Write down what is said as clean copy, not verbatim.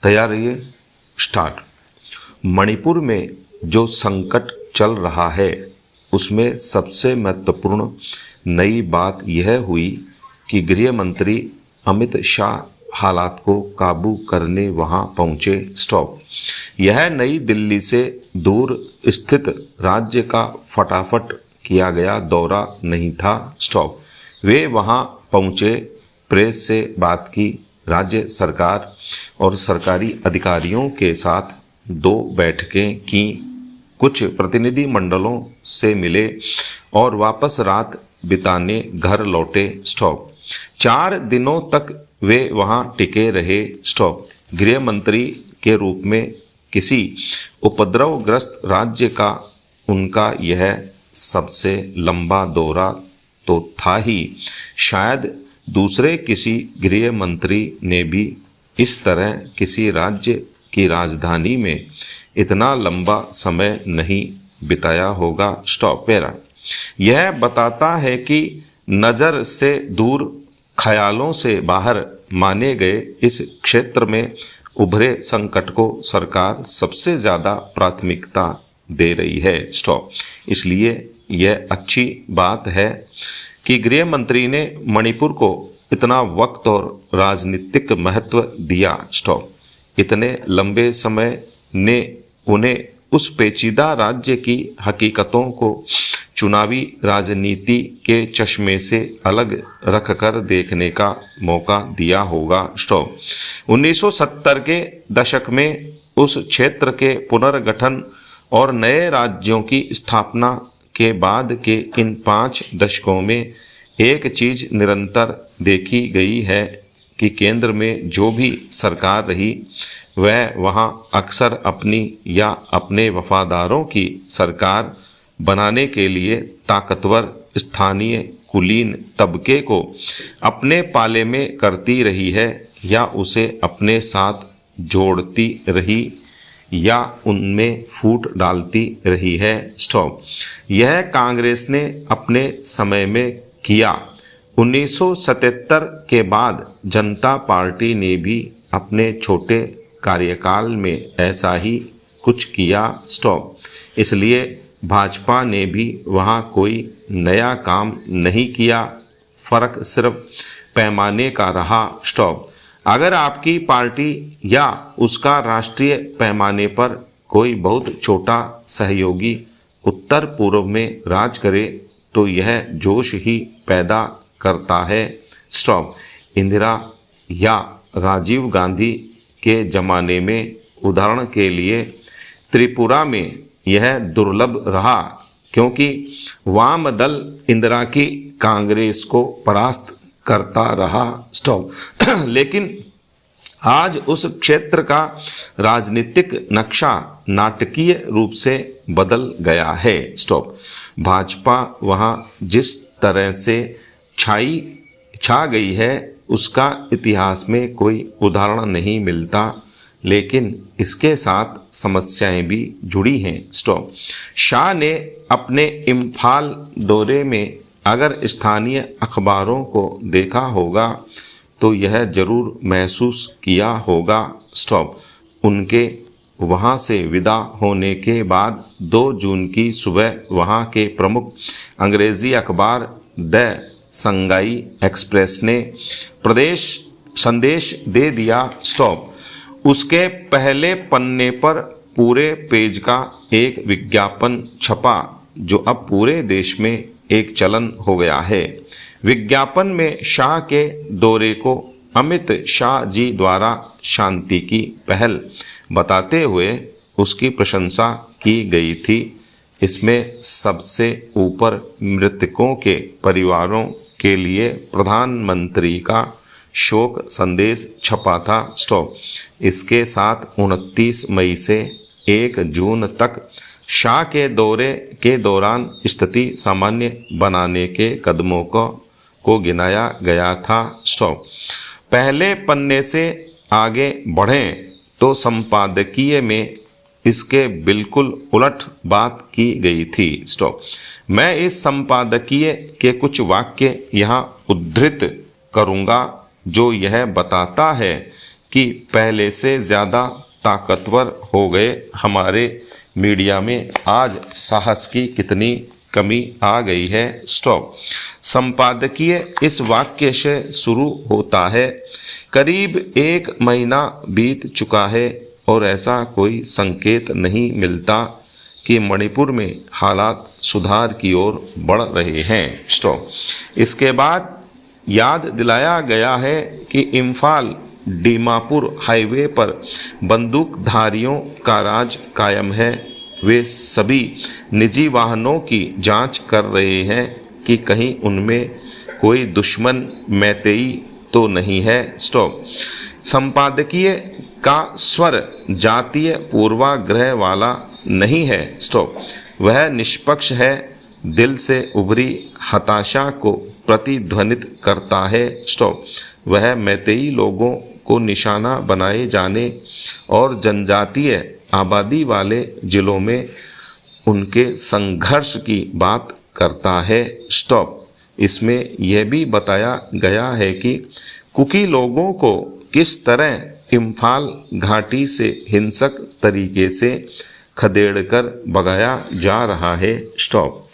तैयार रहिए। स्टार्ट। मणिपुर में जो संकट चल रहा है उसमें सबसे महत्वपूर्ण नई बात यह हुई कि गृह मंत्री अमित शाह हालात को काबू करने वहां पहुंचे। स्टॉप। यह नई दिल्ली से दूर स्थित राज्य का फटाफट किया गया दौरा नहीं था। स्टॉप। वे वहां पहुंचे, प्रेस से बात की, राज्य सरकार और सरकारी अधिकारियों के साथ 2 बैठकें की, कुछ प्रतिनिधि मंडलों से मिले और वापस रात बिताने घर लौटे। स्टॉप। 4 दिनों तक वे वहां टिके रहे। स्टॉप। गृह मंत्री के रूप में किसी उपद्रवग्रस्त राज्य का उनका यह सबसे लंबा दौरा तो था ही। शायद दूसरे किसी गृह मंत्री ने भी इस तरह किसी राज्य की राजधानी में इतना लंबा समय नहीं बिताया होगा। स्टॉप। पैरा यह बताता है कि नज़र से दूर, ख्यालों से बाहर माने गए इस क्षेत्र में उभरे संकट को सरकार सबसे ज़्यादा प्राथमिकता दे रही है। स्टॉप। इसलिए यह अच्छी बात है कि गृह मंत्री ने मणिपुर को इतना वक्त और राजनीतिक महत्व दिया। स्टॉप। इतने लंबे समय ने उन्हें उस पेचीदा राज्य की हकीकतों को चुनावी राजनीति के चश्मे से अलग रखकर देखने का मौका दिया होगा। स्टॉप। 1970 के दशक में उस क्षेत्र के पुनर्गठन और नए राज्यों की स्थापना के बाद के इन 5 दशकों में एक चीज़ निरंतर देखी गई है कि केंद्र में जो भी सरकार रही वह वहां अक्सर अपनी या अपने वफादारों की सरकार बनाने के लिए ताकतवर स्थानीय कुलीन तबके को अपने पाले में करती रही है, या उसे अपने साथ जोड़ती रही या उनमें फूट डालती रही है। स्टॉप। यह कांग्रेस ने अपने समय में किया। 1977 के बाद जनता पार्टी ने भी अपने छोटे कार्यकाल में ऐसा ही कुछ किया। स्टॉप। इसलिए भाजपा ने भी वहाँ कोई नया काम नहीं किया, फर्क सिर्फ पैमाने का रहा। स्टॉप। अगर आपकी पार्टी या उसका राष्ट्रीय पैमाने पर कोई बहुत छोटा सहयोगी उत्तर पूर्व में राज करे तो यह जोश ही पैदा करता है। स्टॉप। इंदिरा या राजीव गांधी के ज़माने में उदाहरण के लिए त्रिपुरा में यह दुर्लभ रहा क्योंकि वाम दल इंदिरा की कांग्रेस को परास्त करता रहा। स्टॉप। लेकिन आज उस क्षेत्र का राजनीतिक नक्शा नाटकीय रूप से बदल गया है। स्टॉप। भाजपा वहाँ जिस तरह से छा गई है उसका इतिहास में कोई उदाहरण नहीं मिलता, लेकिन इसके साथ समस्याएं भी जुड़ी हैं। स्टॉप। शाह ने अपने इम्फाल दौरे में अगर स्थानीय अखबारों को देखा होगा तो यह जरूर महसूस किया होगा। स्टॉप। उनके वहाँ से विदा होने के बाद 2 जून की सुबह वहाँ के प्रमुख अंग्रेज़ी अखबार द संगाई एक्सप्रेस ने प्रदेश संदेश दे दिया। स्टॉप। उसके पहले पन्ने पर पूरे पेज का एक विज्ञापन छपा जो अब पूरे देश में एक चलन हो गया है। विज्ञापन में शाह के दौरे को अमित शाह जी द्वारा शांति की पहल बताते हुए उसकी प्रशंसा की गई थी। इसमें सबसे ऊपर मृतकों के परिवारों के लिए प्रधानमंत्री का शोक संदेश छपा था। स्टॉप। इसके साथ 29 मई से 1 जून तक शाह के दौरे के दौरान स्थिति सामान्य बनाने के कदमों को गिनाया गया था। स्टॉप। पहले पन्ने से आगे बढ़ें तो संपादकीय में इसके बिल्कुल उलट बात की गई थी। स्टॉप। मैं इस संपादकीय के कुछ वाक्य यहाँ उद्धृत करूँगा जो यह बताता है कि पहले से ज़्यादा ताकतवर हो गए। हमारे मीडिया में आज साहस की कितनी कमी आ गई है। स्टॉप। संपादकीय इस वाक्य से शुरू होता है, करीब 1 महीना बीत चुका है और ऐसा कोई संकेत नहीं मिलता कि मणिपुर में हालात सुधार की ओर बढ़ रहे हैं। स्टॉप। इसके बाद याद दिलाया गया है कि इम्फाल दीमापुर हाईवे पर बंदूकधारियों का राज कायम है। वे सभी निजी वाहनों की जांच कर रहे हैं कि कहीं उनमें कोई दुश्मन मैतेई तो नहीं है। स्टॉप। संपादकीय का स्वर जातीय पूर्वाग्रह वाला नहीं है। स्टॉप। वह निष्पक्ष है, दिल से उभरी हताशा को प्रतिध्वनित करता है। स्टॉप। वह मैतेई लोगों को निशाना बनाए जाने और जनजातीय आबादी वाले जिलों में उनके संघर्ष की बात करता है। स्टॉप। इसमें यह भी बताया गया है कि कुकी लोगों को किस तरह इम्फाल घाटी से हिंसक तरीके से खदेड़कर भगाया जा रहा है। स्टॉप।